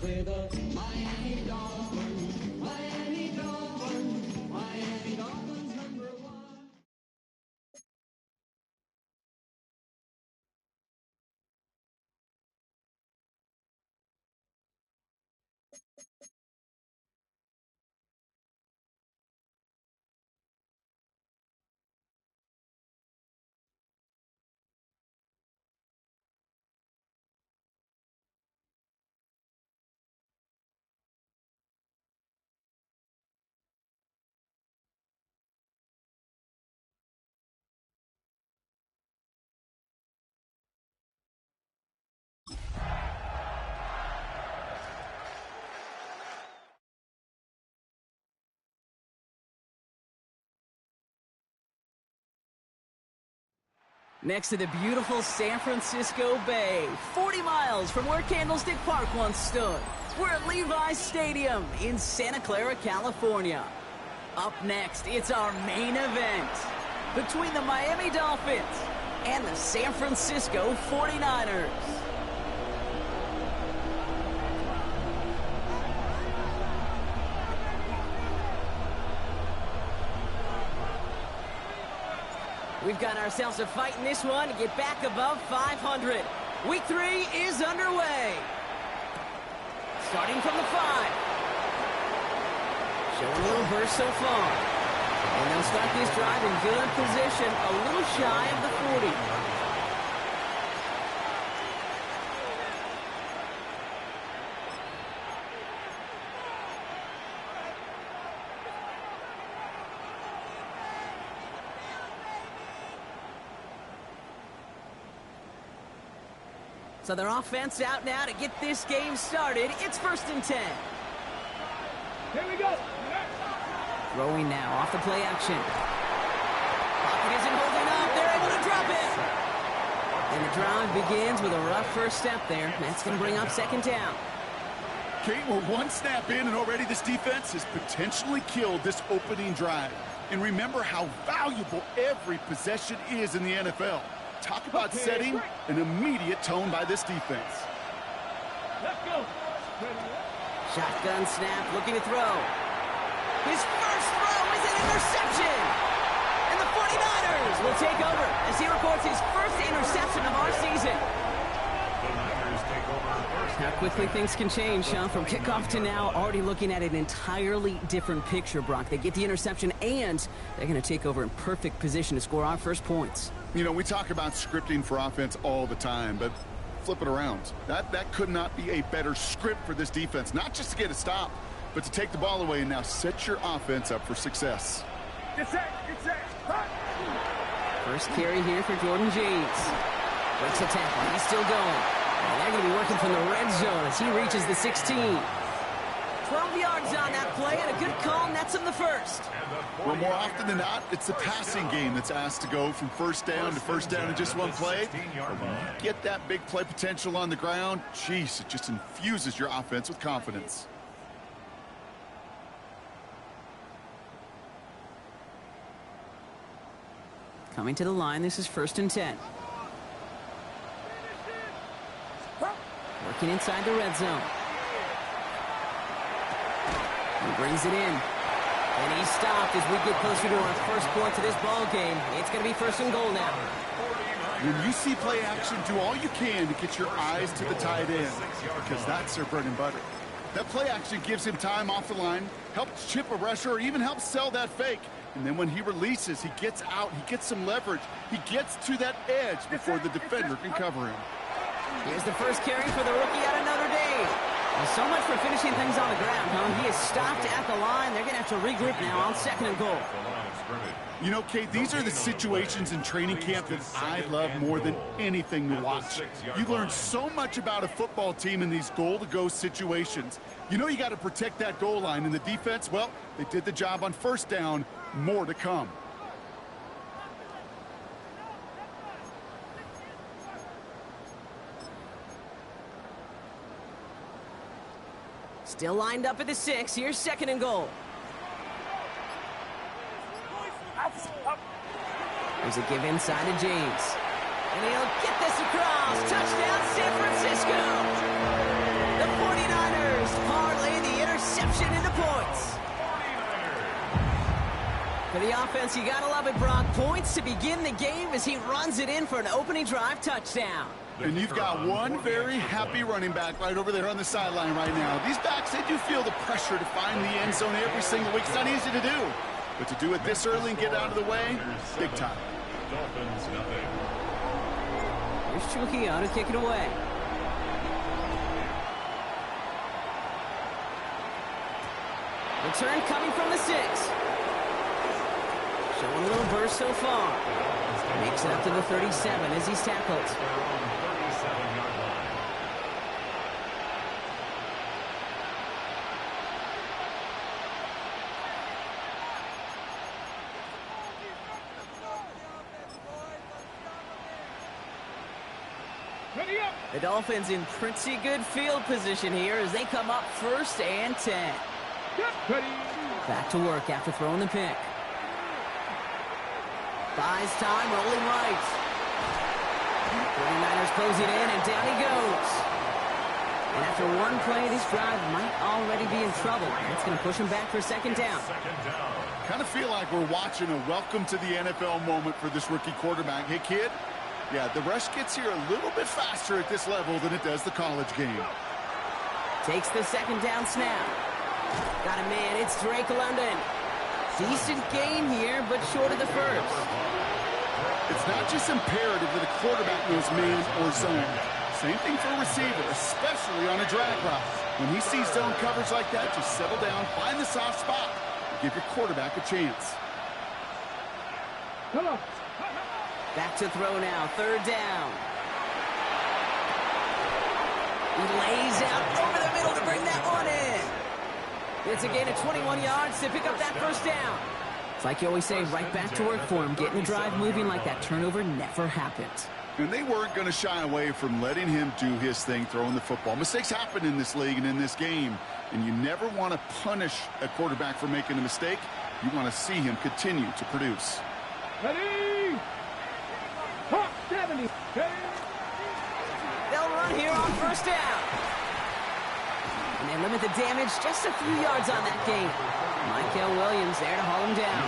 with the Miami Dolphins, Miami Dolphins, Miami Dolphins #1. Next to the beautiful San Francisco Bay, 40 miles from where Candlestick Park once stood, we're at Levi's Stadium in Santa Clara, California. Up next, it's our main event between the Miami Dolphins and the San Francisco 49ers. We've got ourselves a fight in this one to get back above 500. Week 3 is underway. Starting from the 5. Showing a little burst so far. And they'll start this drive in good position, a little shy of the 40. So their offense out now to get this game started. It's 1st and 10. Here we go. Throwing now off the play action. Pocket isn't holding up. They're able to drop it. And the drive begins with a rough first step there. That's going to bring up 2nd down. Kate, we're one snap in, and already this defense has potentially killed this opening drive. And remember how valuable every possession is in the NFL. Talk about setting an immediate tone by this defense. Let's go. Shotgun snap, looking to throw. His first throw is an interception. And the 49ers will take over as he records his first interception of our season. How quickly things can change, huh? From kickoff to now, already looking at an entirely different picture, Brock. They get the interception, and they're going to take over in perfect position to score our first points. You know, we talk about scripting for offense all the time, but flip it around. That could not be a better script for this defense, not just to get a stop, but to take the ball away and now set your offense up for success. Get set. First carry here for Jordan James. Breaks a tackle. He's still going. And they're going to be working from the red zone as he reaches the 16. 12 yards on that play, and a good call nets him the first. Well, more often than not, it's the passing game that's asked to go from first down to first down in just one play. But when you get that big play potential on the ground, geez, it just infuses your offense with confidence. Coming to the line, this is 1st and 10. Working inside the red zone. He brings it in. And he's stopped as we get closer to our first point to this ball game. It's going to be 1st and goal now. When you see play action, do all you can to get your eyes to the tight end, because that's their bread and butter. That play action gives him time off the line, helps chip a rusher, or even helps sell that fake. And then when he releases, he gets out, he gets some leverage. He gets to that edge before the defender can cover him. Here's the first carry for the rookie out of Notre Dame. Well, so much for finishing things on the ground, huh? He is stopped at the line. They're going to have to regroup now on 2nd and goal. You know, Kate, these are the situations in training camp that I love more than anything to watch. You learn so much about a football team in these goal-to-go situations. You know you got to protect that goal line, and the defense, well, they did the job on 1st down. More to come. Still lined up at the 6. Here's 2nd and goal. There's a give inside to James. And he'll get this across. Touchdown, San Francisco. The 49ers offense. You gotta love it, Brock. Points to begin the game as he runs it in for an opening drive touchdown. And you've got one very happy running back right over there on the sideline right now. These backs, they do feel the pressure to find the end zone every single week. It's not easy to do. But to do it this early and get out of the way, big time. Dolphins nothing. Here's Trujillo to kick it away. Return coming from the 6. Showing a little burst so far. Makes it up to the 37 as he's tackled. They're on 37-yard line. Ready up. The Dolphins in pretty good field position here as they come up 1st and 10. Ready. Back to work after throwing the pick. Buys time, rolling right. 49ers close it in, and down he goes. And after one play, this drive might already be in trouble. That's going to push him back for 2nd down. Second down. Kind of feel like we're watching a welcome to the NFL moment for this rookie quarterback. Hey, kid, yeah, the rush gets here a little bit faster at this level than it does the college game. Takes the 2nd down snap. Got a man, it's Drake London. Decent gain here, but short of the 1st. It's not just imperative that a quarterback knows man or zone. Same thing for a receiver, especially on a drag route. When he sees zone coverage like that, just settle down, find the soft spot, and give your quarterback a chance. Come on. Back to throw now, 3rd down. He lays out over the middle to bring that one in. It's a gain of 21 yards to pick up that 1st down. It's like you always say, right back to work for him. Getting the drive moving like that turnover never happened. And they weren't going to shy away from letting him do his thing, throwing the football. Mistakes happen in this league and in this game, and you never want to punish a quarterback for making a mistake. You want to see him continue to produce. Ready. Hawk 70. Ready. They'll run here on 1st down. And they limit the damage just a few yards on that gain. Michael Williams there to haul him down.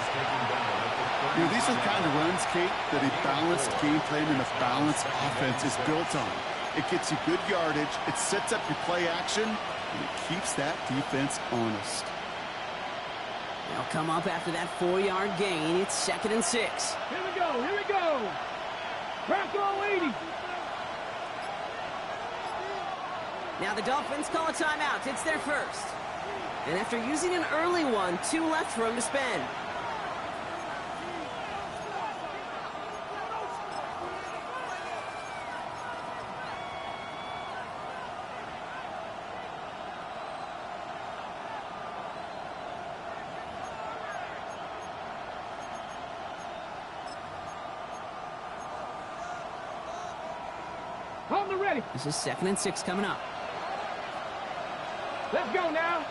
You know, these are the kind of runs, Kate, that a balanced game plan and a balanced offense is built on. It gets you good yardage, it sets up your play action, and it keeps that defense honest. They'll come up after that 4-yard gain. It's 2nd and 6. Here we go. Here we go. Bronco 80. Now the Dolphins call a timeout. It's their 1st. And after using an early one, 2 left for him to spend. Hold the ready. This is 2nd and 6 coming up. Let's go now.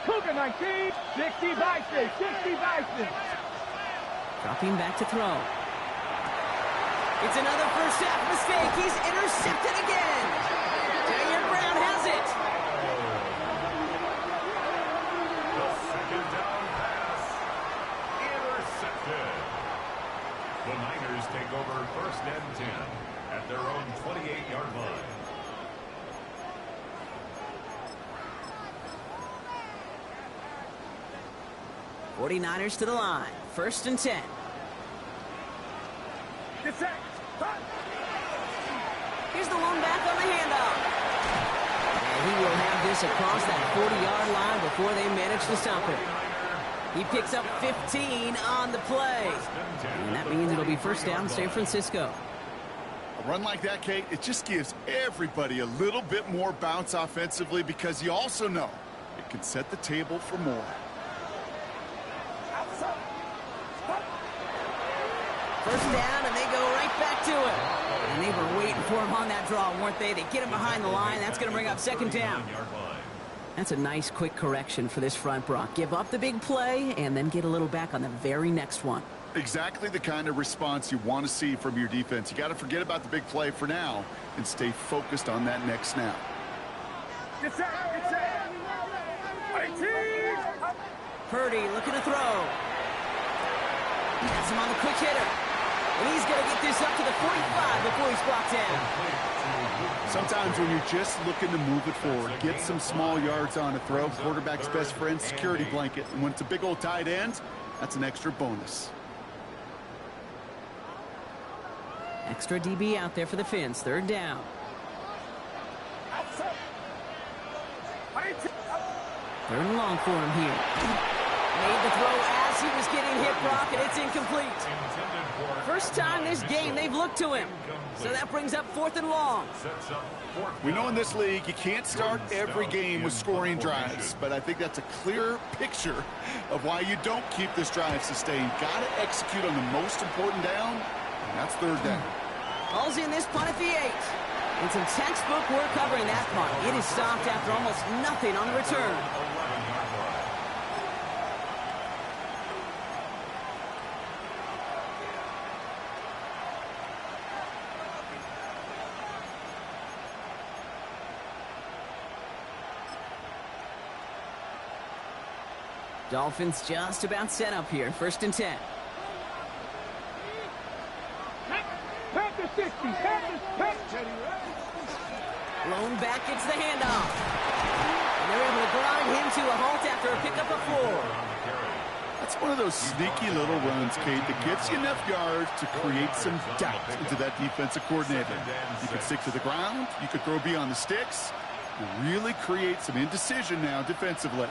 Cougar 19. 60 Bison. 60 Bison. Dropping back to throw. It's another 1st half mistake. He's intercepted again. Junior Brown has it. The 2nd down pass. Intercepted. The Niners take over 1st and 10 at their own 28-yard line. '49ers to the line. 1st and 10. Get set. Here's the one back on the handoff. And he will have this across that 40-yard line before they manage to stop him. He picks up 15 on the play. And that means it'll be 1st down San Francisco. A run like that, Kate, it just gives everybody a little bit more bounce offensively because you also know it can set the table for more. 1st down, and they go right back to it. And they were waiting for him on that draw, weren't they? They get him behind the line. That's going to bring up 2nd down. That's a nice, quick correction for this front, Brock. Give up the big play and then get a little back on the very next one. Exactly the kind of response you want to see from your defense. You got to forget about the big play for now and stay focused on that next snap. Get set. Get set. 18. Purdy looking to throw. Has him on the quick hitter. And he's going to get this up to the 45 before he's brought down. Sometimes when you're just looking to move it forward, get some small yards on a throw, quarterback's best friend, security blanket. And when it's a big old tight end, that's an extra bonus. Extra DB out there for the Finns. Third down. Third and long for him here. Made the throw as he was getting hit, Brock, and it's incomplete. First time this game they've looked to him. So that brings up 4th and long. We know in this league you can't start every game with scoring drives, but I think that's a clear picture of why you don't keep this drive sustained. Got to execute on the most important down, and that's third down. Ball's in this punt at the 8. And some textbook work covering that punt. It is stopped after almost nothing on the return. Dolphins just about set up here. 1st and 10. Panther 60. Blown back gets the handoff. And they're able to grind him to a halt after a pickup of 4. That's one of those sneaky little runs, Kate, that gives you enough yards to create some doubt into that defensive coordinator. You could stick to the ground. You could throw beyond the sticks. And really create some indecision now defensively.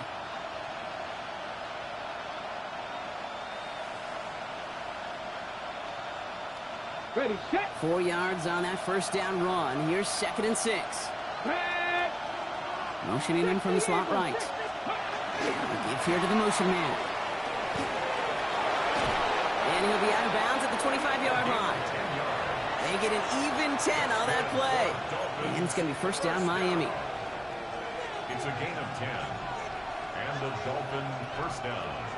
Ready, set. 4 yards on that first down run. Here's 2nd and 6. Motioning in from the slot right. Give here to the motion man. And he'll be out of bounds at the 25-yard line. They get an even 10 on that play. And it's going to be first down Miami. It's a gain of 10. And the Dolphin first down.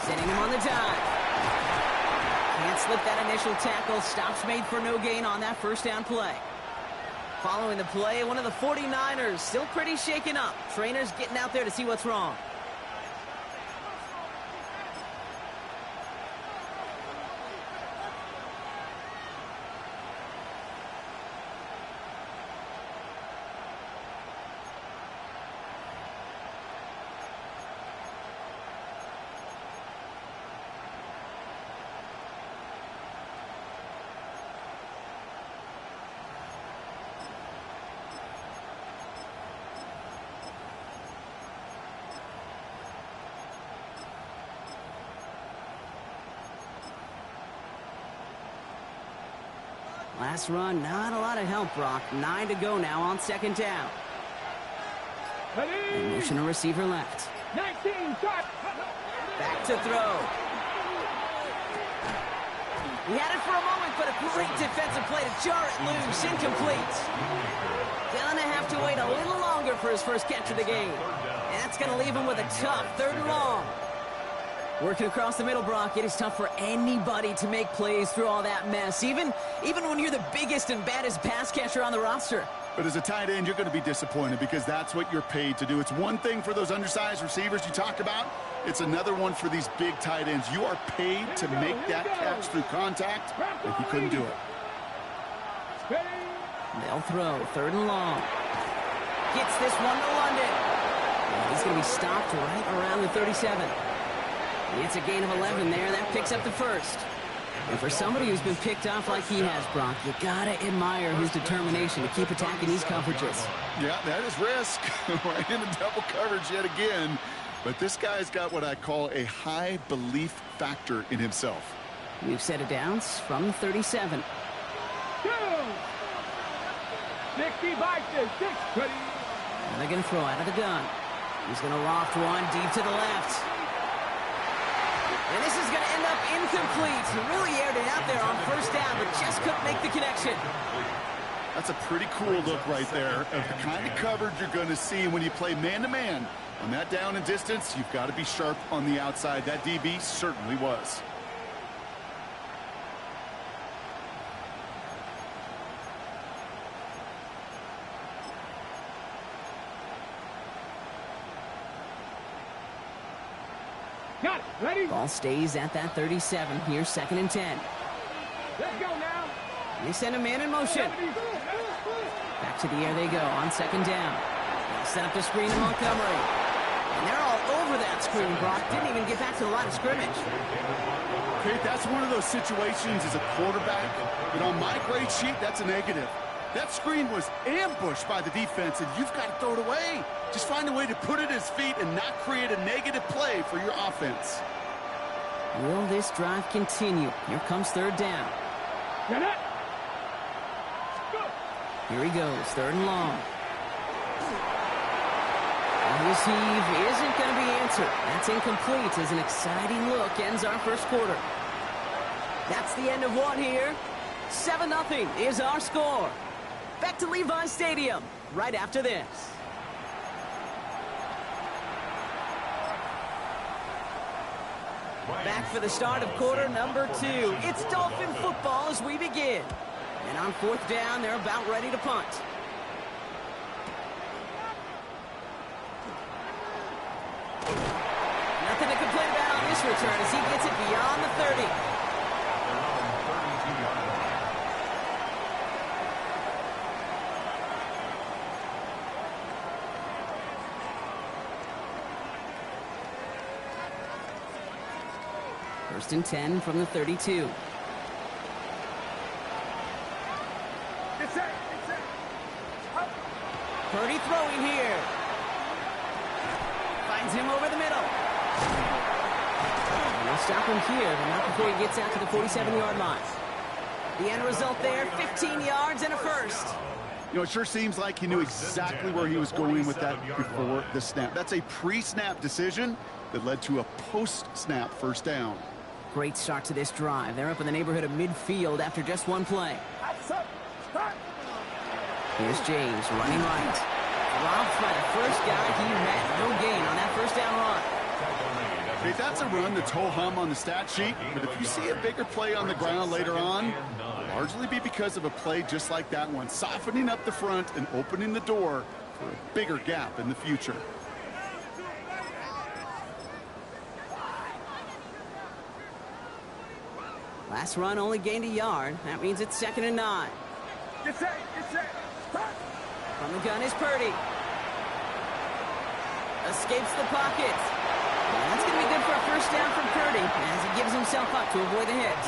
Setting him on the dive. Can't slip that initial tackle. Stops made for no gain on that first down play. Following the play, one of the 49ers still pretty shaken up. Trainers getting out there to see what's wrong. Last run, not a lot of help, Brock. 9 to go now on 2nd down. And motion a receiver left. 19, start. Back to throw. He had it for a moment, but a great defensive play to jar it loose. Incomplete. Gonna have to wait a little longer for his first catch of the game. And that's gonna leave him with a tough 3rd and long. Working across the middle, Brock, it is tough for anybody to make plays through all that mess, even when you're the biggest and baddest pass catcher on the roster. But as a tight end, you're going to be disappointed because that's what you're paid to do. It's one thing for those undersized receivers you talk about. It's another one for these big tight ends. You are paid to make that catch through contact, and he couldn't do it. They'll throw. 3rd and long. Gets this one to London. And he's going to be stopped right around the 37. It's a gain of 11 there. That picks up the first. And for somebody who's been picked off like he has, Brock, you gotta admire his determination to keep attacking these coverages. Yeah, that is risk. Right into double coverage yet again. But this guy's got what I call a high belief factor in himself. We've set it down from 37. 2. 60 by 6. Ready. And they're going to throw out of the gun. He's going to loft one deep to the left. And this is going to end up incomplete. He really aired it out there on first down, but just couldn't make the connection. That's a pretty cool look right there of the kind of coverage you're going to see when you play man-to-man On that down and distance, you've got to be sharp on the outside. That DB certainly was. Got it. Ready? Ball stays at that 37. Here's 2nd and 10. Let's go now. They send a man in motion. Back to the air they go on 2nd down. They'll set up the screen to Montgomery. And they're all over that screen, Brock. Didn't even get back to the line of scrimmage. Okay, that's one of those situations as a quarterback, but on my grade sheet, that's a negative. That screen was ambushed by the defense, and you've got to throw it away. Just find a way to put it at his feet and not create a negative play for your offense. Will this drive continue? Here comes 3rd down. Get it. Go. Here he goes, 3rd and long. And his heave isn't going to be answered. That's incomplete as an exciting look ends our 1st quarter. That's the end of one here. 7-0 is our score. Back to Levi Stadium right after this. Back for the start of quarter number 2. It's Dolphin football as we begin. And on 4th down, they're about ready to punt. Nothing to complain about on this return as he gets it beyond the 30. First and 10 from the 32. Purdy throwing here. Finds him over the middle. And they'll stop him here, but not before he gets out to the 47-yard line. The end result there, 15 yards and a first. You know, it sure seems like he knew exactly where he was going with that before the snap. That's a pre-snap decision that led to a post-snap first down. Great start to this drive. They're up in the neighborhood of midfield after just one play. Here's James running right. Dropped by the first guy he met. No gain on that first down run. Okay, that's a run that's ho-hum on the stat sheet, but if you see a bigger play on the ground later on, it'll largely be because of a play just like that one, softening up the front and opening the door for a bigger gap in the future. Last run only gained a yard. That means it's 2nd and 9. Get set. From the gun is Purdy. Escapes the pocket. And that's going to be good for a first down from Purdy as he gives himself up to avoid the hit.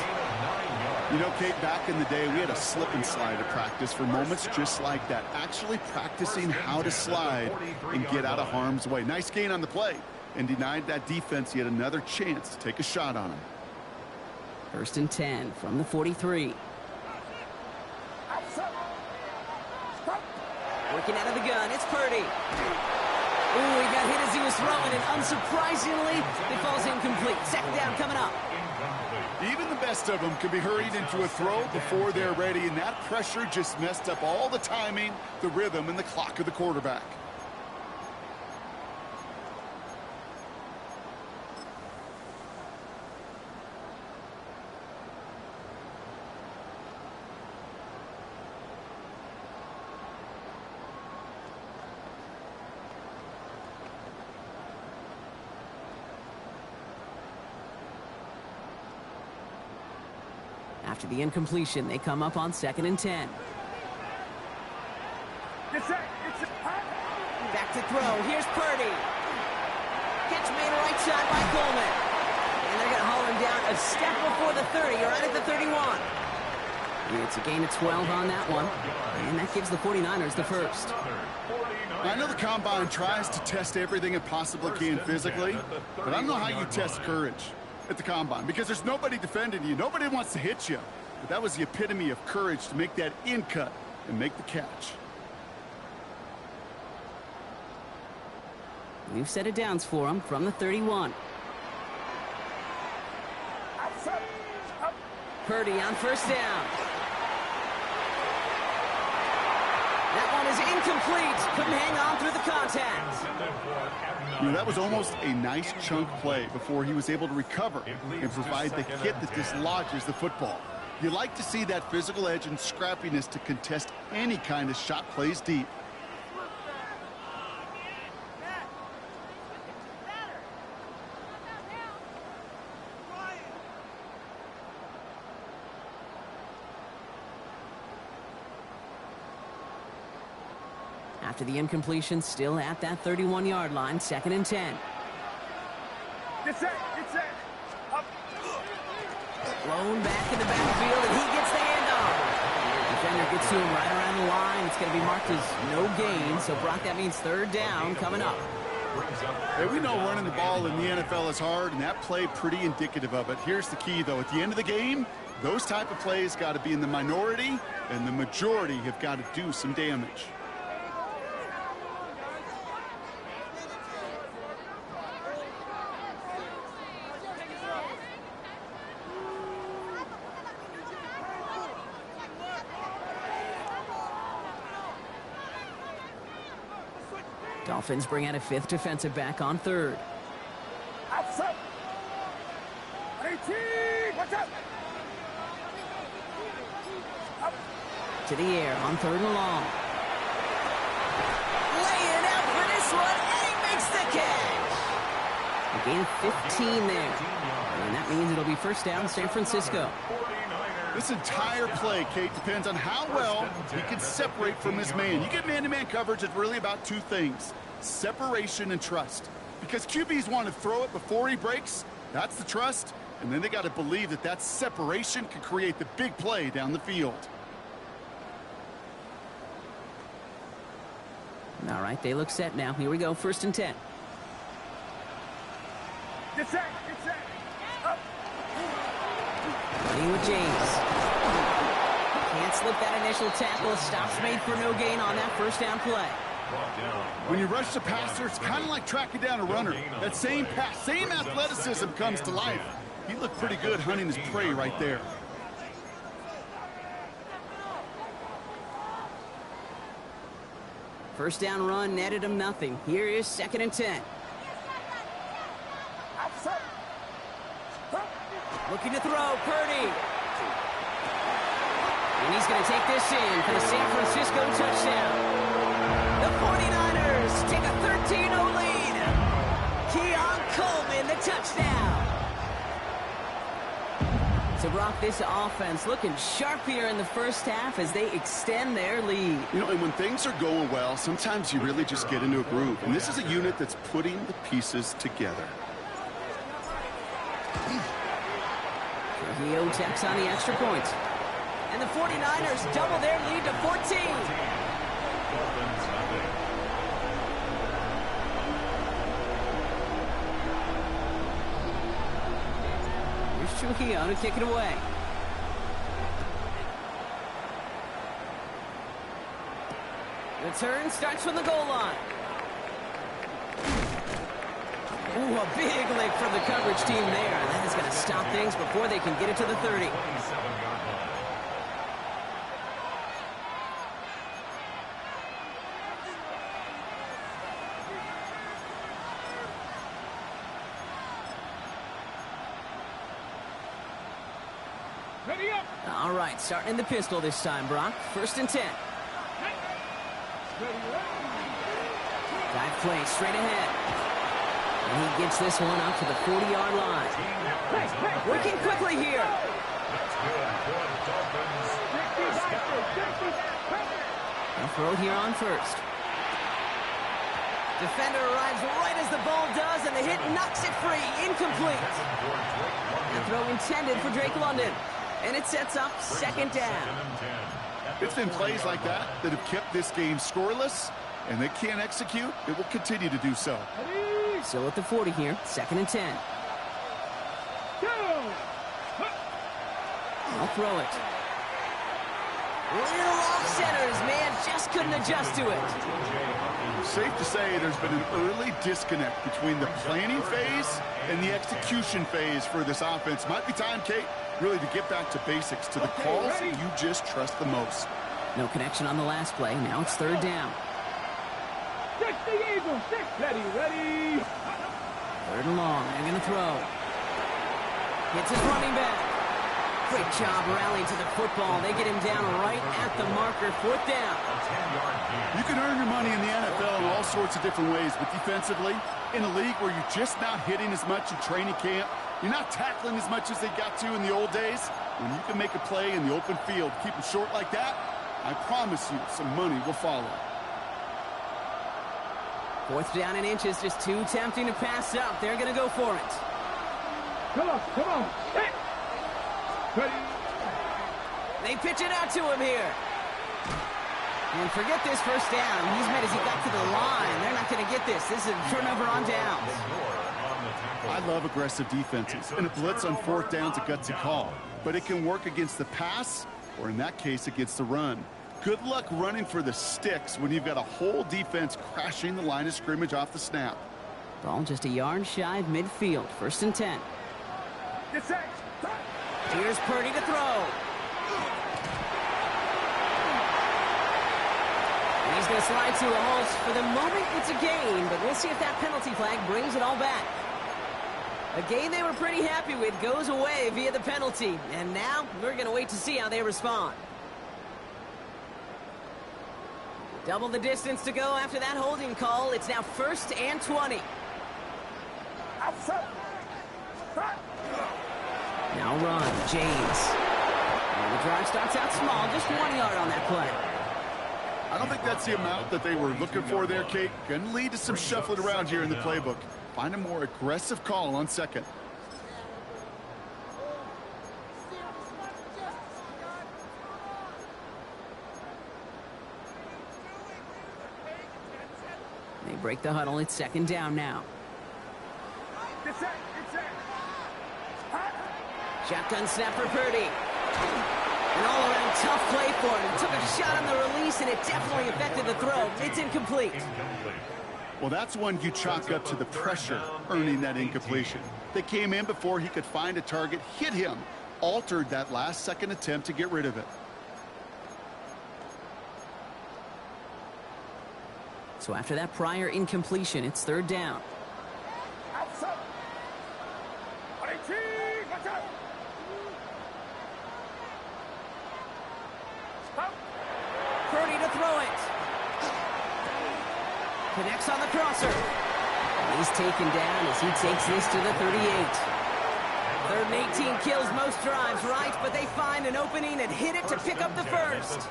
You know, Kate, back in the day, we had a slip and slide at practice for moments just like that. Actually practicing how to slide and get out of harm's way. Nice gain on the play and denied that defense yet another chance to take a shot on him. First and 10 from the 43. Working out of the gun, it's Purdy. Ooh, he got hit as he was throwing, and unsurprisingly, it falls incomplete. 2nd down coming up. Even the best of them can be hurried into a throw before they're ready, and that pressure just messed up all the timing, the rhythm, and the clock of the quarterback. After the incompletion, they come up on 2nd and 10. Back to throw. Here's Purdy. Catch made right side by Coleman. And they're going to haul him down a step before the 30, right at the 31. It's a gain of 12 on that one. And that gives the 49ers the first. I know the Combine tries to test everything it possibly can physically, but I don't know how you test courage at the Combine, because there's nobody defending you. Nobody wants to hit you. But that was the epitome of courage to make that in cut and make the catch. We've set it downs for him from the 31. Purdy on first down. That one is incomplete. Couldn't hang on through the contact. You know, that was almost a nice chunk play before he was able to recover and provide the hit that dislodges the football. You like to see that physical edge and scrappiness to contest any kind of shot plays deep. After the incompletion, still at that 31-yard line, 2nd and 10. Get set, get set. Up. Blown back in the backfield, and he gets the handoff. Defender gets to him right around the line. It's going to be marked as no gain. So, Brock, that means 3rd down coming up. Hey, we know running the ball in the NFL is hard, and that play pretty indicative of it. Here's the key, though. At the end of the game, those type of plays got to be in the minority, and the majority have got to do some damage. Dolphins bring out a 5th defensive back on 3rd. Outside. 18. Watch out. Up. To the air on 3rd and long. Laying out for this one, and he makes the catch. A gain of 15 there. And that means it'll be 1st down, San Francisco. This entire play, Kate, depends on how well he can separate from his man. You get man-to-man coverage, it's really about 2 things: separation and trust. Because QBs want to throw it before he breaks, that's the trust, and then they got to believe that that separation can create the big play down the field. All right, they look set now. Here we go, 1st and 10. Get set, get set. Up. Playing with James. Can't slip that initial tackle. Stops made for no gain on that 1st down play. When you rush the passer, it's kind of like tracking down a runner. That same pass, same athleticism comes to life. He looked pretty good hunting his prey right there. First down run netted him nothing. Here is 2nd and 10. Outside. Looking to throw, Purdy. And he's going to take this in for the San Francisco touchdown. The 49ers take a 13-0 lead. Keon Coleman, the touchdown. So, Brock, this offense looking sharp here in the 1st half as they extend their lead. You know, and when things are going well, sometimes you really just get into a groove. And this is a unit that's putting the pieces together. Trujillo tacks on the extra point. And the 49ers double their lead to 14. Here's Trujillo to kick it away. Return starts from the goal line. Ooh, a big lick from the coverage team there. That is going to stop things before they can get it to the 30. Ready up. All right, starting in the pistol this time, Brock. 1st and 10. Dive play straight ahead. And he gets this one up to the 40-yard line. Working quickly here. They'll throw it here on 1st. Defender arrives right as the ball does, and the hit knocks it free. Incomplete. The throw intended for Drake London. And it sets up 2nd down. It's been plays like that that have kept this game scoreless, and they can't execute. It will continue to do so. Still at the 40 here, 2nd and 10. I'll throw it. Little off centers, man, just couldn't adjust to it. Safe to say there's been an early disconnect between the planning phase and the execution phase for this offense. Might be time, Kate, really to get back to basics, to the calls that you just trust the most. No connection on the last play. Now it's third down. 60 Eagles, 6. Ready. Third and long. They're going to throw. Hits his running back. Great job rallying to the football. They get him down right at the marker. Fourth down. You can earn your money in the NFL in all sorts of different ways, but defensively, in a league where you're just not hitting as much in training camp, you're not tackling as much as they got to in the old days, when you can make a play in the open field, keep them short like that, I promise you some money will follow. Fourth down in inches, just too tempting to pass up. They're going to go for it. Come on. 6. Ready. They pitch it out to him here. And forget this first down. He's made as he got to the line. They're not going to get this. This is a turnover on downs. I love aggressive defenses, and a blitz on fourth down's a gutsy call. But it can work against the pass, or in that case, against the run. Good luck running for the sticks when you've got a whole defense crashing the line of scrimmage off the snap. Ball just a yard shy of midfield. First and 10. Get set. Here's Purdy to throw. And he's going to slide to a halt. For the moment, it's a gain, but we'll see if that penalty flag brings it all back. A game they were pretty happy with goes away via the penalty. And now we're going to wait to see how they respond. Double the distance to go after that holding call. It's now first and 20. Now run, James. And the drive starts out small, just 1 yard on that play. I don't think that's the amount that they were looking for there, Kate. Going to lead to some shuffling around here in the playbook. Find a more aggressive call on second. They break the huddle. It's second down now. Shotgun snap for Purdy. An all-around tough play for him. He took a shot on the release, and it definitely affected the throw. It's incomplete. Well, that's one you chalk up to the pressure earning that incompletion. They came in before he could find a target, hit him, altered that last-second attempt to get rid of it. So after that prior incompletion, it's third down. Purdy to throw it. Connects on the crosser. And he's taken down as he takes this to the 38. Third and 18 kills most drives, right? But they find an opening and hit it to pick up the first.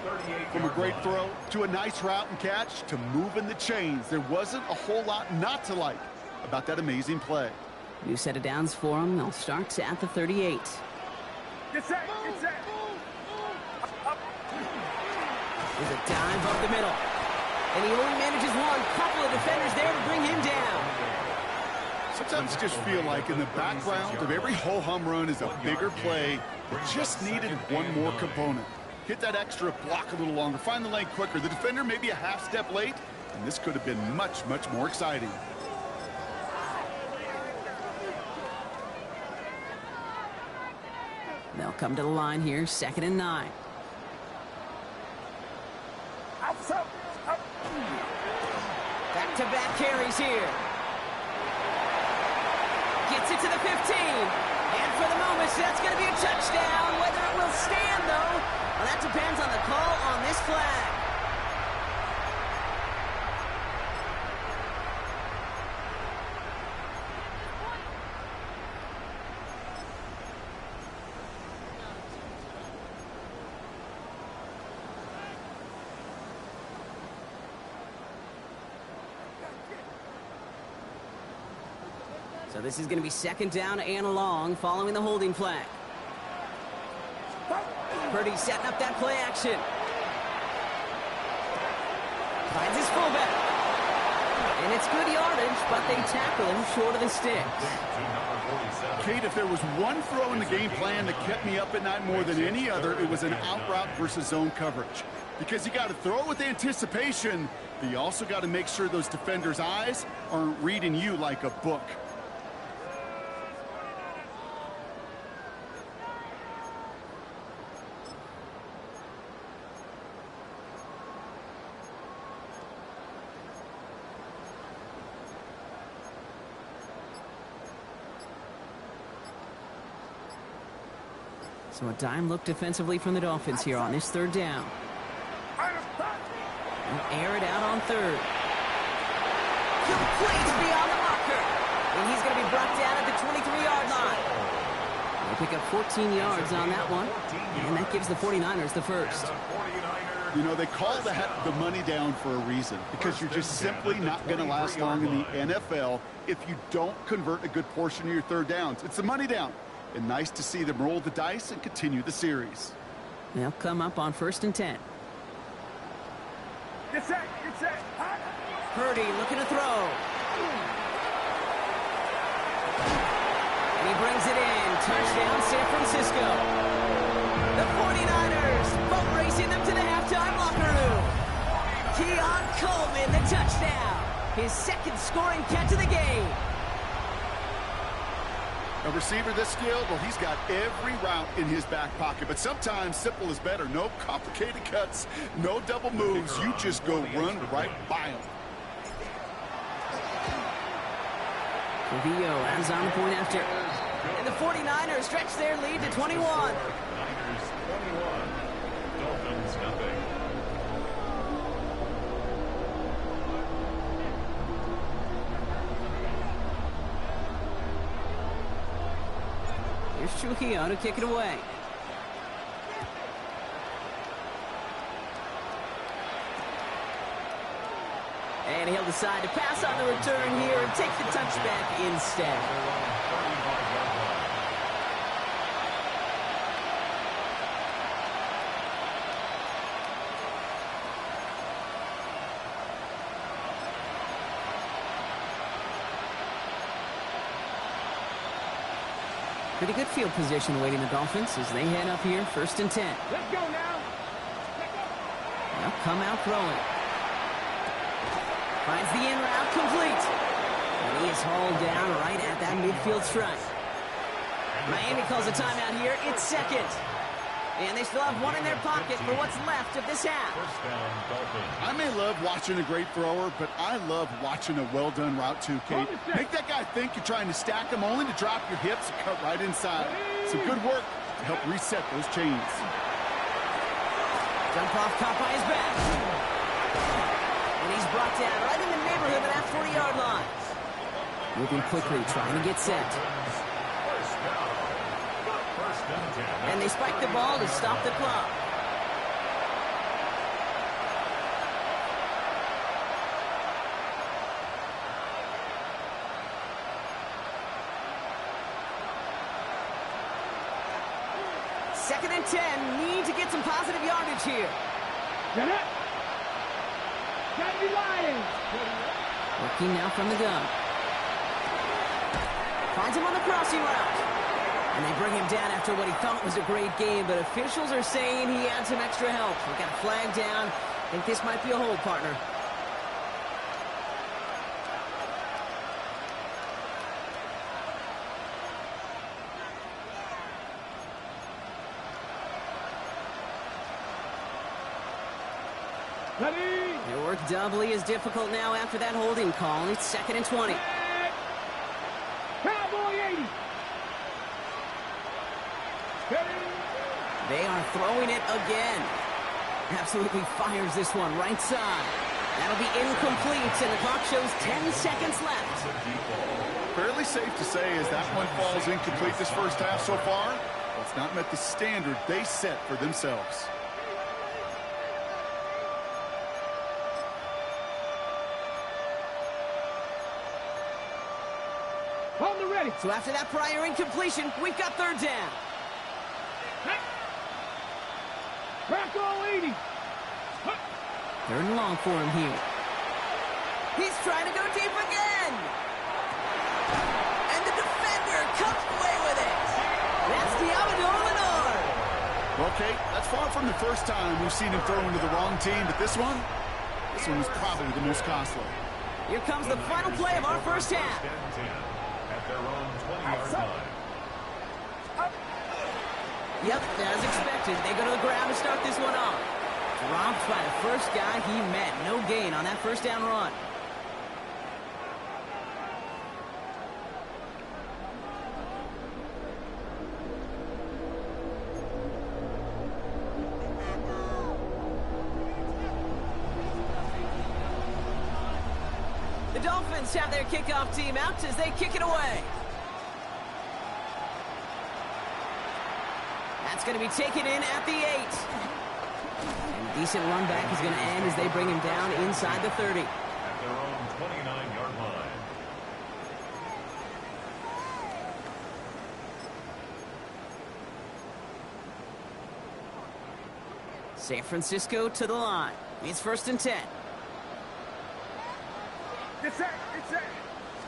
From a great throw to a nice route and catch to moving the chains, there wasn't a whole lot not to like about that amazing play. New set of downs for them. They'll start at the 38. Get set. There's a dive up the middle. And he only manages one. Couple of defenders there to bring him down. Sometimes you just feel like in the background of every ho-hum run is a bigger play that just needed one more component. Hit that extra block a little longer. Find the lane quicker. The defender may be a half step late, and this could have been much, much more exciting. They'll come to the line here, second and 9. Back-to-back carries here. Gets it to the 15. And for the moment, that's going to be a touchdown. Whether it will stand, though, well, that depends on the call on this flag. So this is going to be second down and long following the holding flag. Purdy setting up that play action. Finds his fullback. And it's good yardage, but they tackle him short of the sticks. Kate, if there was one throw in the game plan that kept me up at night more than any other, it was an out route versus zone coverage. Because you got to throw it with anticipation, but you also got to make sure those defenders' eyes aren't reading you like a book. So a dime look defensively from the Dolphins here on this third down. They'll air it out on third. Complete beyond the marker. And he's going to be brought down at the 23-yard line. They pick up 14 yards on that one. And that gives the 49ers the first. You know, they call the money down for a reason, because you're just simply not going to last long in the NFL if you don't convert a good portion of your third downs. It's the money down. And nice to see them roll the dice and continue the series. They'll come up on 1st and 10. Get set. Purdy looking to throw. And he brings it in. Touchdown, San Francisco. The 49ers boat racing them to the halftime locker room. Keon Coleman, the touchdown. His second scoring catch of the game. A receiver this skilled, well, he's got every route in his back pocket. But sometimes simple is better. No complicated cuts, no double moves. You just go run right by him. Trujillo ends on the point after. And the 49ers stretch their lead to 21. Niners 21. Dolphins nothing. Here's Trujillo to kick it away. And he'll decide to pass on the return here and take the touchback instead. Pretty good field position awaiting the Dolphins as they head up here, 1st and 10. Let's go now. They'll come out throwing. Finds the in route complete. And he is hauled down right at that midfield stripe. Miami calls a timeout here. It's 2nd. And they still have one in their pocket for what's left of this half. First down, Dolphins. I may love watching a great thrower, but I love watching a well-done route too, Kate. Make that guy think you're trying to stack him only to drop your hips and cut right inside. Some good work to help reset those chains. Jump off caught by his back. And he's brought down right in the neighborhood of that 40-yard line. Moving quickly, trying to get set. And they spike the ball to stop the clock. Second and 10. Need to get some positive yardage here. Get it. Gotta be lying. Working now from the gun. Finds him on the crossing route. And they bring him down after what he thought was a great game, but officials are saying he had some extra help. We got a flag down. I think this might be a hold, partner. Ready. Their work doubly is difficult now after that holding call. It's 2nd and 20. Cowboy 80. They are throwing it again. Absolutely fires this one right side. That'll be incomplete, and the clock shows 10 seconds left. Fairly safe to say as that one falls incomplete this first half so far, well, it's not met the standard they set for themselves. Hold the ready. So after that prior incompletion, we've got 3rd down. Rocco 80. 3rd and long for him here. He's trying to go deep again. And the defender comes away with it. That's Diablo Lenore. Well, Kate, that's far from the first time we've seen him throw into the wrong team, but this one was probably the most costly. Here comes the final play of our first half. At their own 20-yard line. Yep, as expected, they go to the ground to start this one off. Dropped by the first guy he met. No gain on that first down run. Dolphins have their kickoff team out as they kick it away. That's going to be taken in at the 8. And a decent run back is going to end as they bring him down inside the 30. At their own 29-yard line. San Francisco to the line. It's 1st and 10. Get set.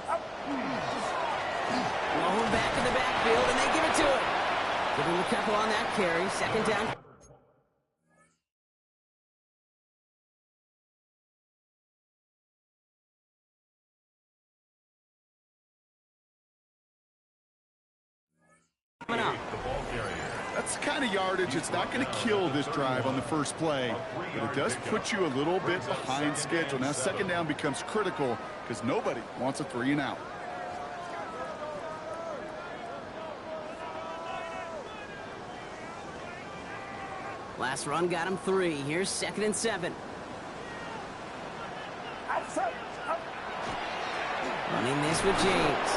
Up. Blown back in the backfield, and they give it to him. Give him a couple on that carry. 2nd down. Coming up. The ball carrier. That's the kind of yardage it's not going to kill this drive on the first play, but it does put you a little bit behind schedule. Now 2nd down becomes critical because nobody wants a 3 and out. Last run got him 3. Here's 2nd and 7. Outside. Up. Running this with James.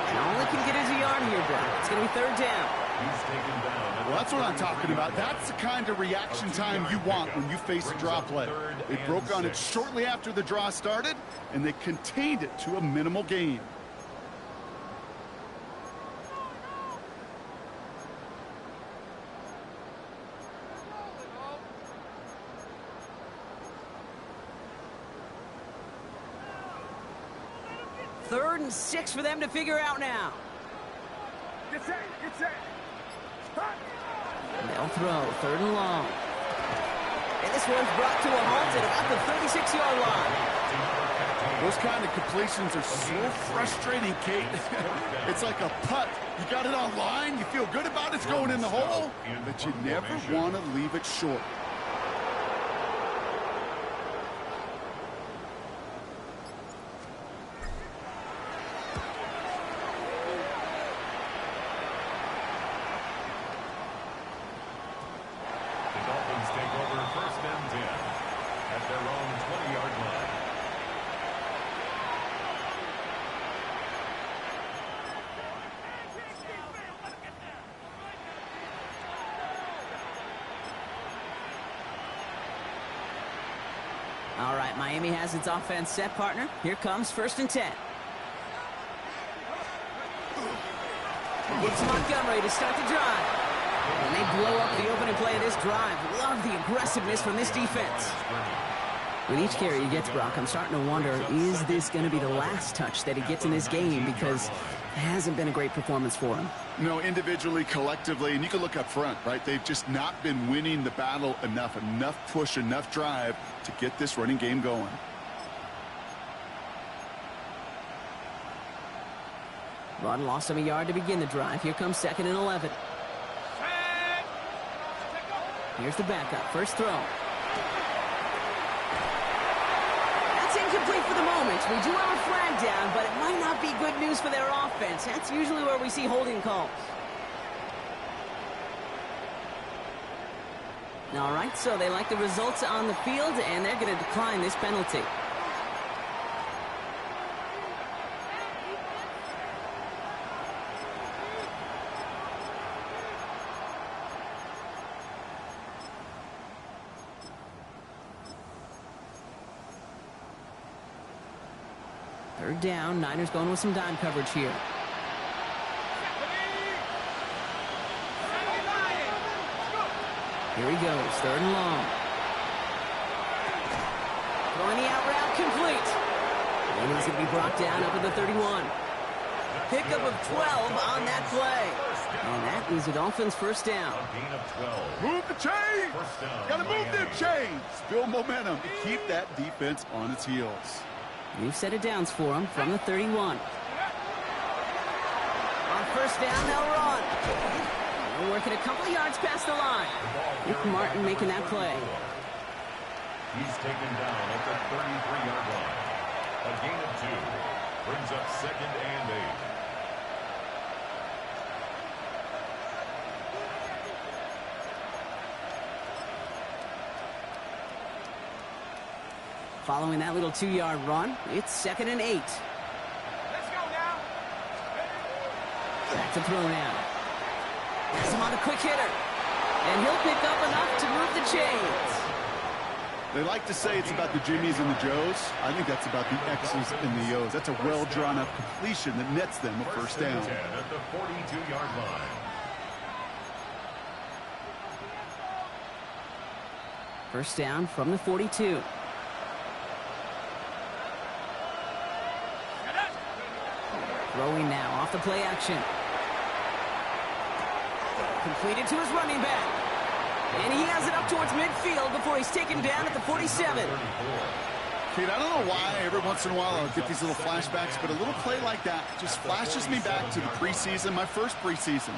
And all he can get is a yard here, Brock. It's going to be 3rd down. He's taken down. Well, that's what I'm talking about. That's the kind of reaction time you want when you face a draw play. They broke on it shortly after the draw started, and they contained it to a minimal gain. Third and 6 for them to figure out now. Get set. Hut. And they'll throw 3rd and long. And this one's brought to a halt at about the 36-yard line. Those kind of completions are so frustrating, Kate. It's like a putt. You got it on line, you feel good about it, it's going in the hole, but you never want to leave it short. The Dolphins take over 1st and 10 at their own 20-yard line. All right, Miami has its offense set, partner. Here comes 1st and 10. It's Montgomery to start the drive. And they blow up the opening play of this drive. Love the aggressiveness from this defense. With each carry he gets, Brock, I'm starting to wonder, is this going to be the last touch that he gets in this game? Because it hasn't been a great performance for him. No, individually, collectively, and you can look up front, right? They've just not been winning the battle enough push, enough drive to get this running game going. Rod lost him a yard to begin the drive. Here comes 2nd and 11. Here's the backup. First throw. That's incomplete for the moment. We do have a flag down, but it might not be good news for their offense. That's usually where we see holding calls. All right, so they like the results on the field, and they're going to decline this penalty. Third down, Niners going with some dime coverage here. Here he goes, 3rd and long. Throwing the out route complete. And he's going to be brought down up at the 31. Pickup of 12 on that play. And that is the Dolphins' first down. A gain of 12. Move the chains! First down, Gotta move them Miami. chains! Build momentum to keep that defense on its heels. New set of downs for him from the 31. On first down, they'll run. They're working a couple of yards past the line. Nick Martin making that play. He's taken down at the 33-yard line. A gain of 2. Brings up 2nd and 8. Following that little 2-yard run, it's 2nd and 8. Let's go now. Back to throw now. Has him on a quick hitter. And he'll pick up enough to move the chains. They like to say it's about the Jimmies and the Joes. I think that's about the X's and the O's. That's a well-drawn-up completion that nets them a first down. At the 42-yard line. First down from the 42. Throwing now off the play action. Completed to his running back. And he has it up towards midfield before he's taken down at the 47. Kate, I don't know why every once in a while I'll get these little flashbacks, but a little play like that just flashes me back to the preseason, my first preseason.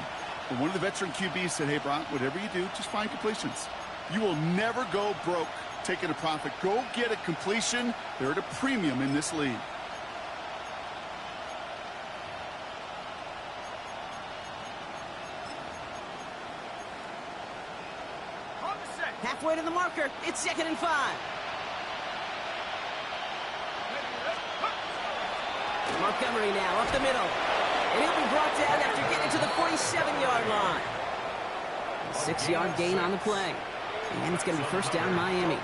And one of the veteran QBs said, hey, Brock, whatever you do, just find completions. You will never go broke taking a profit. Go get a completion. They're at a premium in this league. Halfway to the marker. It's 2nd and 5. Montgomery now up the middle. And he'll be brought down after getting to the 47-yard line. A 6-yard gain on the play. And it's going to be first down Miami.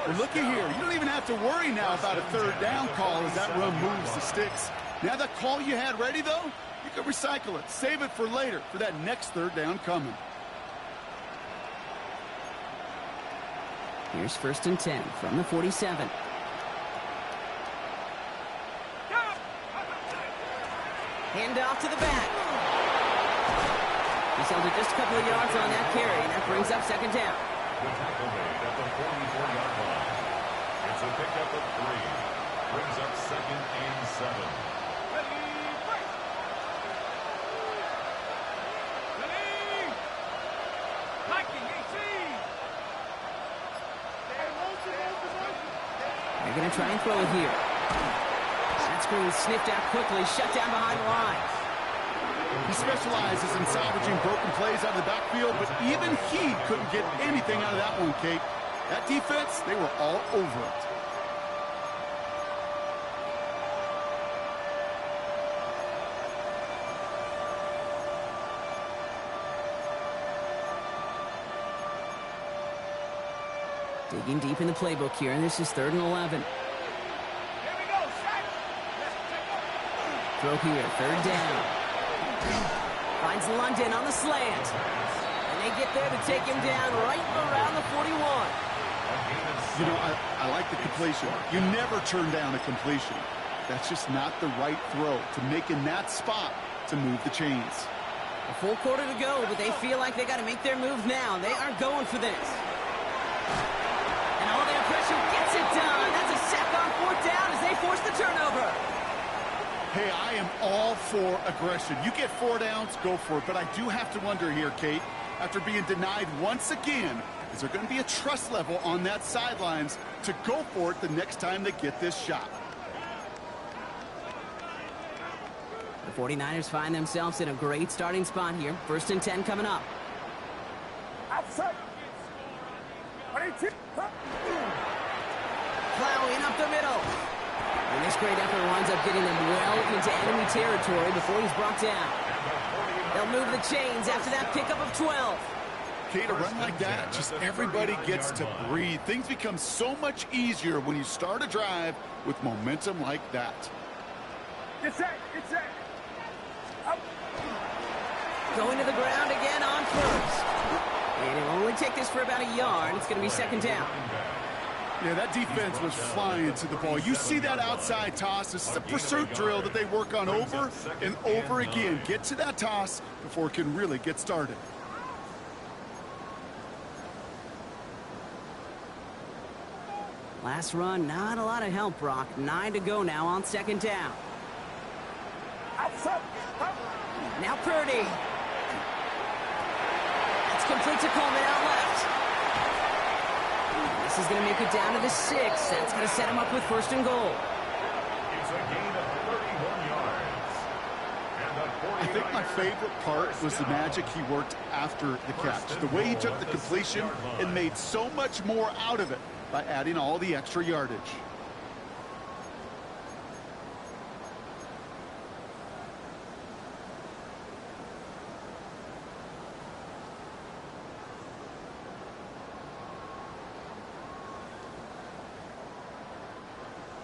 Well, looky here. You don't even have to worry now about a third down call as that run moves the sticks. Now that call you had ready, though, you can recycle it. Save it for later for that next third down coming. Here's 1st and 10 from the 47. Hand off to the back. He's held it just a couple of yards on that carry, and that brings up 2nd down. The tackle made at the 44-yard line. It's a pickup of 3. Brings up 2nd and 7. They're going to try and throw it here. That screen sniffed out quickly, shut down behind the line. He specializes in salvaging broken plays out of the backfield, but even he couldn't get anything out of that one, Kate. That defense, they were all over it. Digging deep in the playbook here, and this is 3rd and 11. Throw here, 3rd down. Finds London on the slant. And they get there to take him down right around the 41. You know, I like the completion. You never turn down a completion. That's just not the right throw to make in that spot to move the chains. A full quarter to go, but they feel like they got to make their move now. They are going for this. And all their pressure gets it done. That's a sack on 4th down as they force the turnover. Hey, I am all for aggression. You get 4 downs, go for it. But I do have to wonder here, Kate, after being denied once again, is there going to be a trust level on that sidelines to go for it the next time they get this shot? The 49ers find themselves in a great starting spot here. 1st and 10 coming up. Outside. Plowing up the middle. And this great effort winds up getting them well into enemy territory before he's brought down. They'll move the chains after that pickup of 12. Kate, a run like that, just everybody gets to breathe. Things become so much easier when you start a drive with momentum like that. Get set. Up. Going to the ground again on 1st. And it'll only take this for about a yard. It's going to be 2nd down. Yeah, that defense was flying to the ball. You see that outside toss. This is a pursuit drill that they work on over and over again. Get to that toss before it can really get started. Last run, not a lot of help, Brock. 9 to go now on 2nd down. Outside. Up. Now Purdy. It's complete to Coleman out left. This is going to make it down to the 6. That's going to set him up with 1st and goal. It's a gain of 31 yards. And the I think my favorite part was the magic he worked after the catch. The way he took the completion and made so much more out of it by adding all the extra yardage.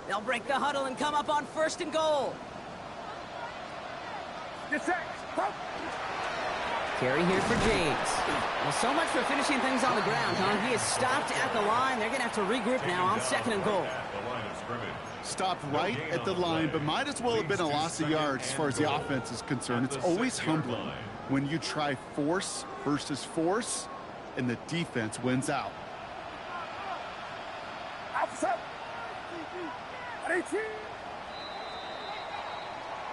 They'll break the huddle and come up on 1st and goal. Carry here for James. Well, so much for finishing things on the ground, huh? He is stopped at the line. They're going to have to regroup now on 2nd and goal. Stopped right at the line, but might as well have been a loss of yards as far as the offense is concerned. It's always humbling when you try force versus force, and the defense wins out.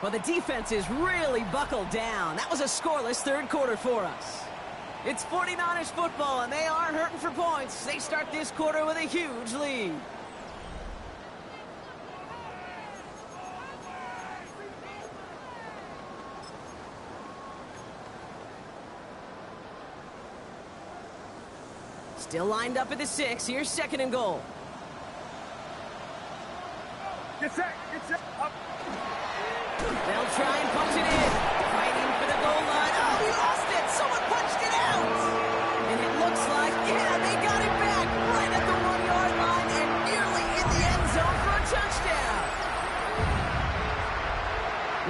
Well, the defense is really buckled down. That was a scoreless 3rd quarter for us. It's 49ers football, and they are hurting for points. They start this quarter with a huge lead. Still lined up at the 6. Here's 2nd and goal. Get set, up. They'll try and punch it in. Fighting for the goal line. Oh, he lost it. Someone punched it out. And it looks like, yeah, they got it back right at the 1-yard line and nearly in the end zone for a touchdown.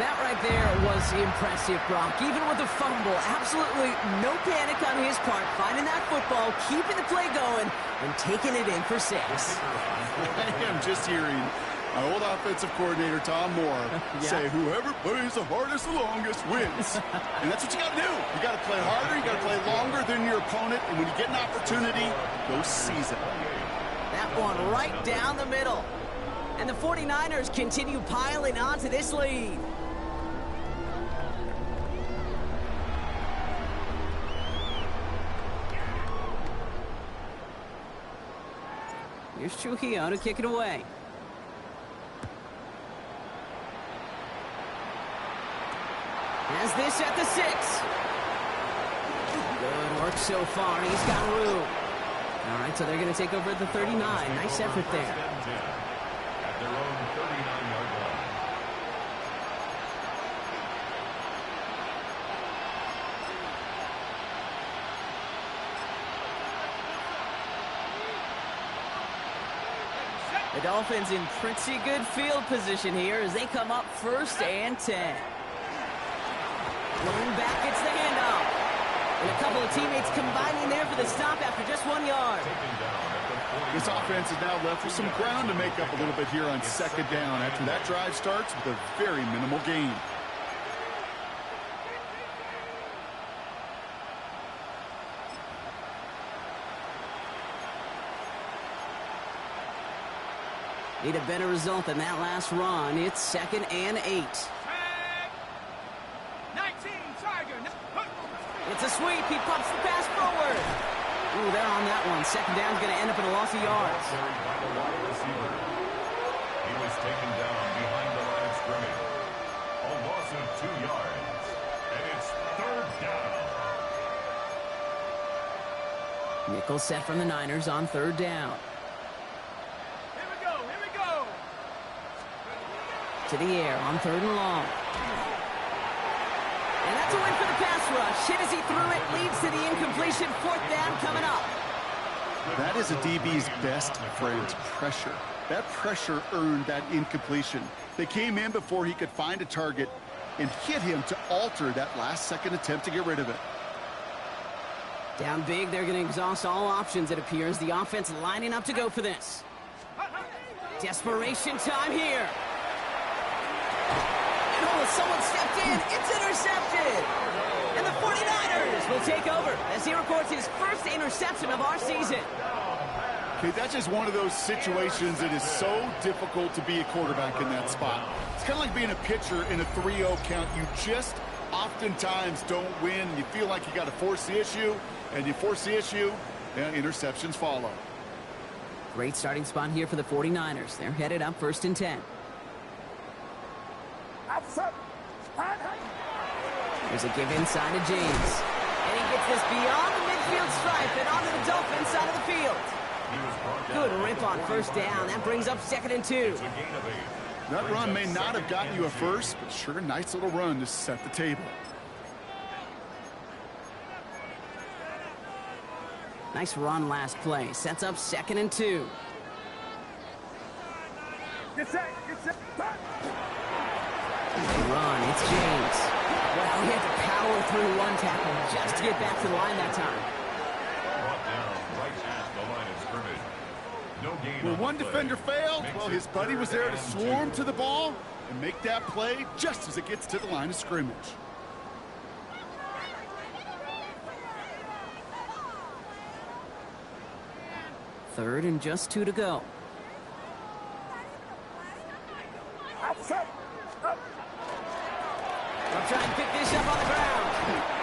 That right there was impressive, Brock. Even with a fumble, absolutely no panic on his part. Finding that football, keeping the play going, and taking it in for 6. I am just hearing my old offensive coordinator, Tom Moore, say whoever plays the hardest the longest wins. And that's what you got to do. You got to play harder. You got to play longer than your opponent. And when you get an opportunity, go seize it. That one right down the middle. And the 49ers continue piling onto this lead. Here's Trujillo to kick it away. Has this at the 6. Good work so far. He's got room. All right, so they're going to take over at the 39. Nice effort there. At their own 39-yard line. The Dolphins in pretty good field position here as they come up 1st and 10. Lone back gets the handoff. And a couple of teammates combining there for the stop after just 1 yard. This offense is now left with some ground to make up a little bit here on 2nd down after that drive starts with a very minimal gain. Need a better result than that last run. It's 2nd and 8. 19, Tiger. It's a sweep. He pumps the pass forward. Ooh, they're on that one. 2nd down's going to end up in a loss of yards. He was taken down behind the line of scrimmage. A loss of 2 yards. And it's 3rd down. Nickel set from the Niners on 3rd down. Here we go. To the air on 3rd and long. And that's a win for the pass rush. Hit as he threw it, leads to the incompletion. 4th down coming up. That is a DB's best friend, pressure. That pressure earned that incompletion. They came in before he could find a target and hit him to alter that last-second attempt to get rid of it. Down big, they're going to exhaust all options, it appears. The offense lining up to go for this. Desperation time here. And oh, someone stepped in. It's intercepted. And the 49ers will take over as he records his first interception of our season. Okay, that's just one of those situations that is so difficult to be a quarterback in that spot. It's kind of like being a pitcher in a 3-0 count. You just oftentimes don't win. You feel like you got to force the issue, and you force the issue, and interceptions follow. Great starting spot here for the 49ers. They're headed up 1st and 10. There's a give inside to James. And he gets this beyond the midfield stripe and onto the Dolphins side of the field. Good rip on first down. That brings up 2nd and 2. It's a gain of 8. That run may not have gotten you a first, but sure a nice little run to set the table. Nice run last play. Sets up 2nd and 2. Get set, get set. Run, it's James. Well, he had to power through one tackle just to get back to the line that time. Brought down right at the line of scrimmage. No gain Well, on the one play. defender failed. Makes Well, it his buddy was 3rd there to and swarm 2. to the ball and make that play just as it gets to the line of scrimmage. Third and just 2 to go. Outside. Up. They'll try and pick this up on the ground.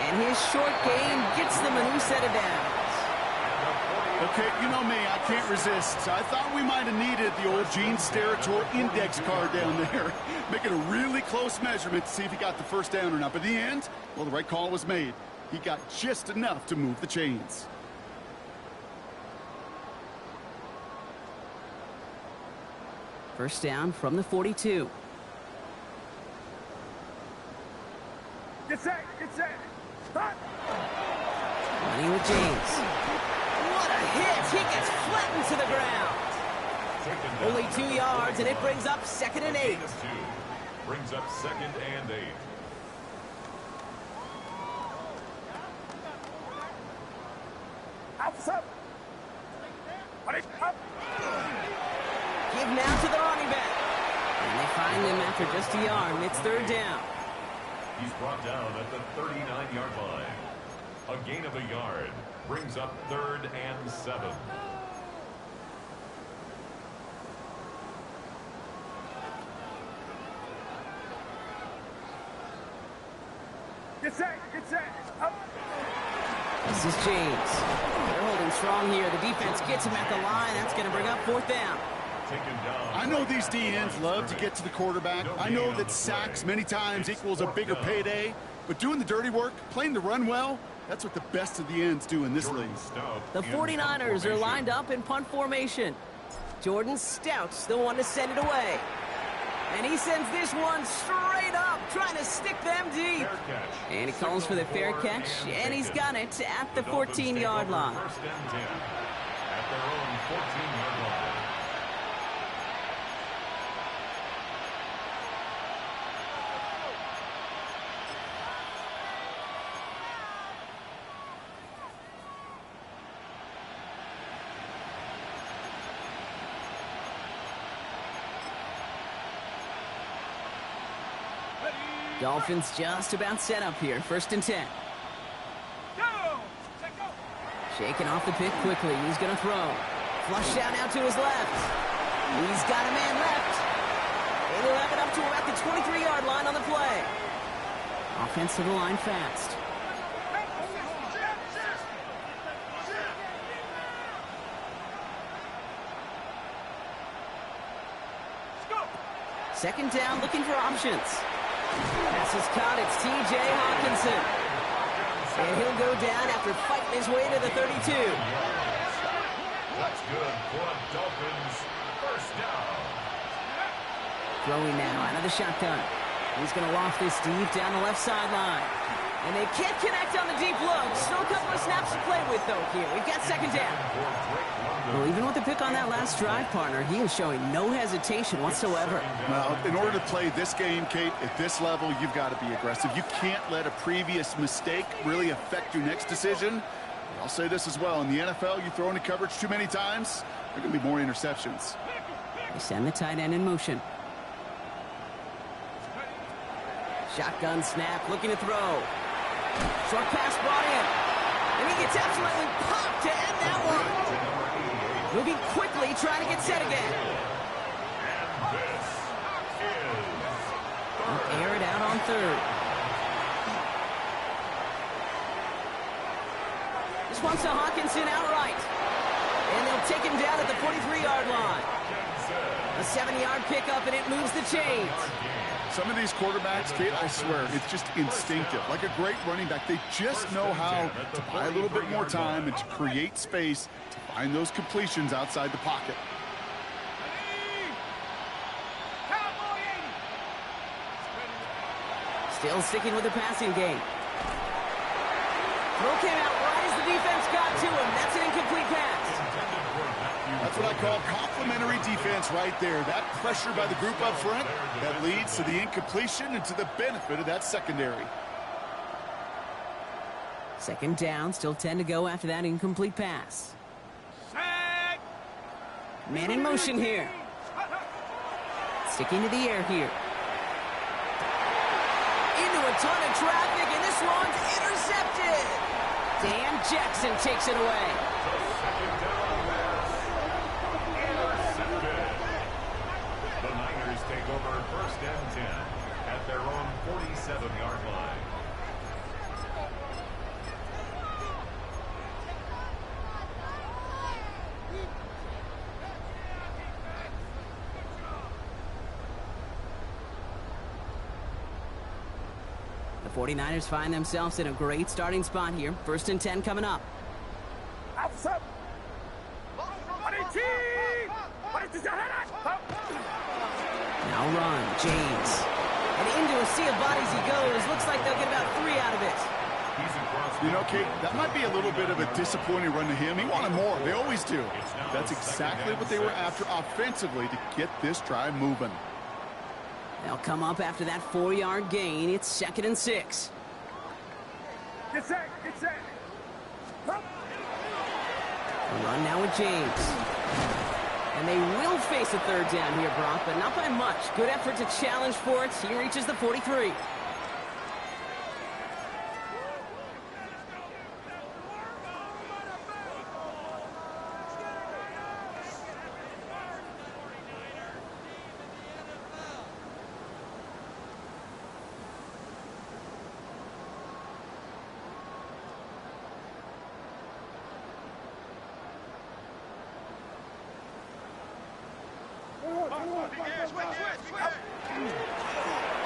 And his short gain gets them a new set of downs. Okay, you know me, I can't resist. I thought we might have needed the old Gene Steratore index card down there. Making a really close measurement to see if he got the first down or not. But in the end, well, the right call was made. He got just enough to move the chains. First down from the 42. Get set, get set. Hot. Running with James. What a hit! He gets flattened to the ground. Taken down. Only 2 yards, and it brings up 2nd and 8. Gain of 2. Brings up 2nd and 8. Outside. Ready, up. Give now to the running back. And they find him after just a yard, and it's 3rd down. He's brought down at the 39-yard line. A gain of a yard brings up 3rd and 7. Get set, get set. Up. This is James. They're holding strong here. The defense gets him at the line. That's going to bring up 4th down. Taken down. I know these DNs love to get to the quarterback. I know that sacks many times equals a bigger payday. But doing the dirty work, playing the run well, that's what the best of the ends do in this league. The 49ers are lined up in punt formation. Jordan Stout's the one to send it away. And he sends this one straight up, trying to stick them deep. And he calls for the fair catch, and he's got it at the 14-yard line. 1st and 10 at their own 14-yard line. Dolphins just about set up here. 1st and 10. Shaking off the pick quickly. He's going to throw. Flush down out to his left. He's got a man left. And he'll have it up to about the 23-yard line on the play. Offense to the line fast. Second down, looking for options. Pass is caught. It's T.J. Hawkinson. And he'll go down after fighting his way to the 32. That's good for a Dolphins 1st down. Throwing now out of the shotgun. He's going to loft this deep down the left sideline. And they can't connect on the deep look. Still a couple of snaps to play with, though, here. We've got 2nd down. Well, even with the pick on that last drive, partner, he is showing no hesitation whatsoever. Well, in order to play this game, Kate, at this level, you've got to be aggressive. You can't let a previous mistake really affect your next decision. I'll say this as well. In the NFL, you throw into coverage too many times, there are going to be more interceptions. They send the tight end in motion. Shotgun snap, looking to throw. Short pass brought in. And he gets absolutely popped to end that one. Moving quickly, trying to get set again. And this is Air it out on 3rd. This one's to Hawkinson outright. And they'll take him down at the 43-yard line. A 7-yard pickup, and it moves the chains. Some of these quarterbacks, Kate, I swear, it's just instinctive. Like a great running back, they just know how to buy a little bit more time and to create space to find those completions outside the pocket. Still sticking with the passing game. Throw came out right as the defense got to him. That's an incomplete pass. That's what I call complimentary defense right there. That pressure by the group up front, that leads to the incompletion and to the benefit of that secondary. Second down, still 10 to go after that incomplete pass. Man in motion here. Sticking to the air here. Into a ton of traffic, and this one's intercepted. Dan Jackson takes it away. The Niners take over 1st and 10 at their own 47-yard line. The 49ers find themselves in a great starting spot here. 1st and 10 coming up. Now run, James. And into a sea of bodies he goes. Looks like they'll get about 3 out of it. You know, Kate, that might be a little bit of a disappointing run to him. He wanted more. They always do. That's exactly what they were after offensively to get this drive moving. They'll come up after that 4-yard gain. It's 2nd and 6. Get set, get set. Run now with James. And they will face a 3rd down here, Brock, but not by much. Good effort to challenge for it. He reaches the 43.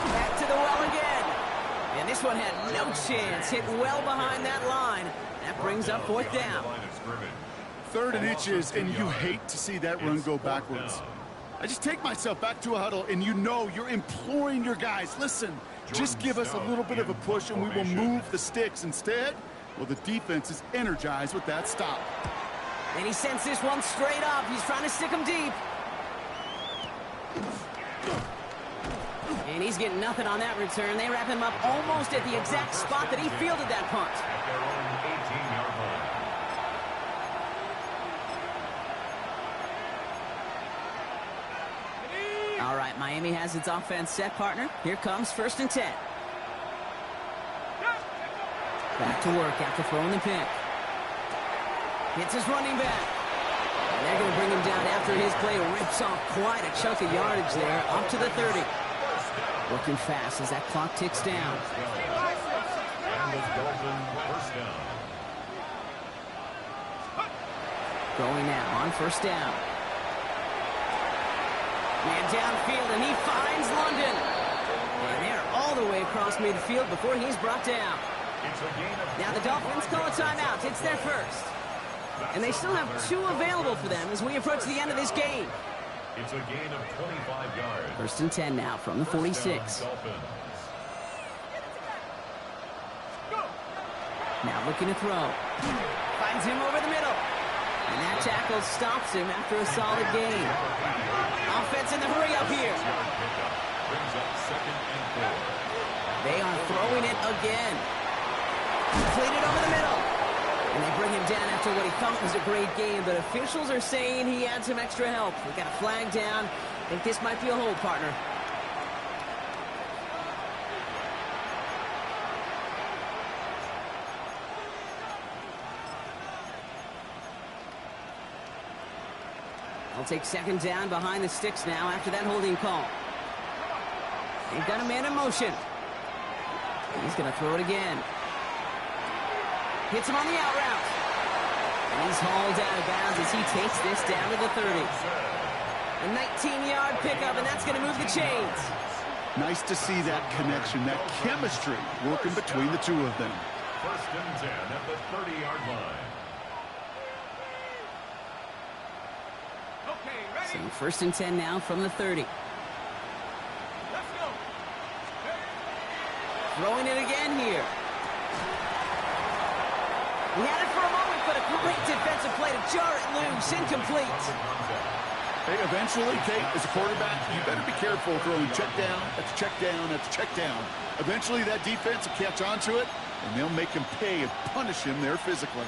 Back to the well again. And this one had no chance. Hit well behind that line. That brings up 4th down. 3rd and inches, and you hate to see that run go backwards. I just take myself back to a huddle, and you know you're imploring your guys, listen, just give us a little bit of a push, and we will move the sticks. Instead, well, the defense is energized with that stop. And he sends this one straight up. He's trying to stick him deep. And he's getting nothing on that return. They wrap him up almost at the exact spot that he fielded that punt. At their own 18-yard line. All right, Miami has its offense set, partner. Here comes 1st and 10. Back to work after throwing the pick. Hits his running back. And they're going to bring him down after his play rips off quite a chunk of yardage there, up to the 30. Working fast as that clock ticks down. And the Dolphins 1st down. Going now on 1st down. Man downfield, and he finds London. And they're all the way across midfield before he's brought down. Now the Dolphins call a timeout. It's their first. And they still have 2 available for them as we approach the end of this game. It's a gain of 25 yards. 1st and 10 now from the 46. Now looking to throw. Finds him over the middle. And that tackle stops him after a solid gain. Offense in the hurry up here. Brings up 2nd and 4. They are throwing it again. Completed over the middle. And they bring him down after what he thought was a great game, but officials are saying he had some extra help. We got a flag down. I think this might be a hold, partner. They'll take 2nd down behind the sticks now after that holding call. They've got a man in motion. He's going to throw it again. Hits him on the out route. And he's hauled out of bounds as he takes this down to the 30. A 19-yard pickup, and that's going to move the chains. Nice to see that connection, that chemistry working between the two of them. First and 10 at the 30-yard line. Okay, ready? So first and 10 now from the 30. Let's go. Throwing it again here. He had it for a moment, but a great defensive play to jar it loose. Incomplete. Hey, eventually, Kate, as a quarterback, you better be careful throwing check down, that's check down, that's check down. Eventually, that defense will catch on to it, and they'll make him pay and punish him there physically.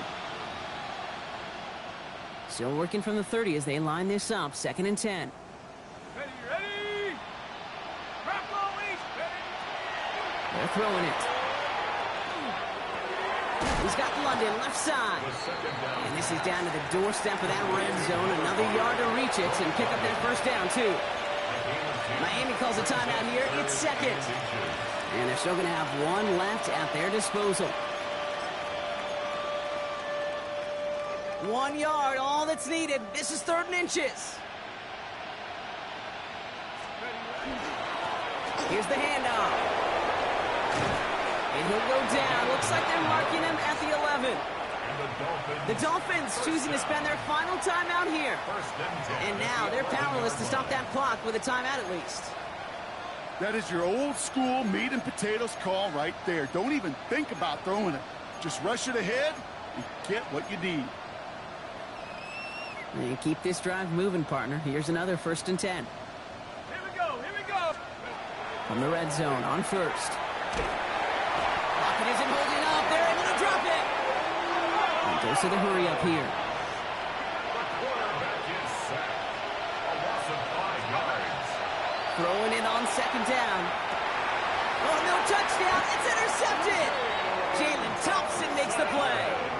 Still working from the 30 as they line this up. Second and 10. Ready, ready. Rock always ready. They're throwing it. He's got London left side. And this is down to the doorstep of that red zone. Another yard to reach it and pick up that first down, too. Miami calls a timeout here. It's second. And they're still going to have one left at their disposal. 1 yard, all that's needed. This is 3rd and inches. Here's the handoff. And he'll go down. Looks like they're marking him at the 11. The Dolphins choosing to spend their final timeout here. And now they're powerless to stop that clock with a timeout at least. That is your old school meat and potatoes call right there. Don't even think about throwing it. Just rush it ahead and get what you need. And keep this drive moving, partner. Here's another 1st and 10. Here we go, here we go. From the red zone on first. Lockett isn't holding up. They're able to drop it. And goes to the hurry up here. The quarterback is sacked. A loss of 5 yards. Throwing it on second down. Oh, no touchdown. It's intercepted. Jalen Thompson makes the play.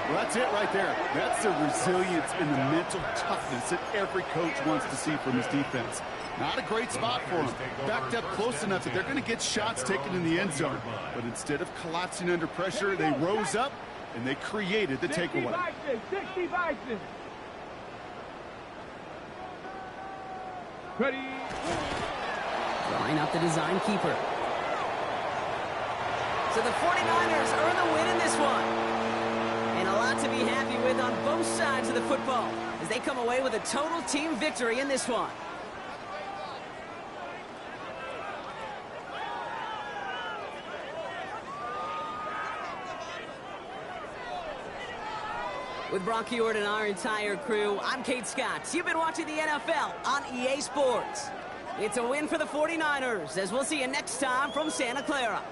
Well, that's it right there. That's the resilience and the mental toughness that every coach wants to see from his defense. Not a great spot for him. Backed up close enough that they're going to get shots taken in the end zone. But instead of collapsing under pressure, they rose up and they created the takeaway. 60 Bison. Ready. Drawing up the design keeper. So the 49ers earn the win in this one. And a lot to be happy with on both sides of the football as they come away with a total team victory in this one. With Brock Hewitt and our entire crew, I'm Kate Scott. You've been watching the NFL on EA Sports. It's a win for the 49ers, as we'll see you next time from Santa Clara.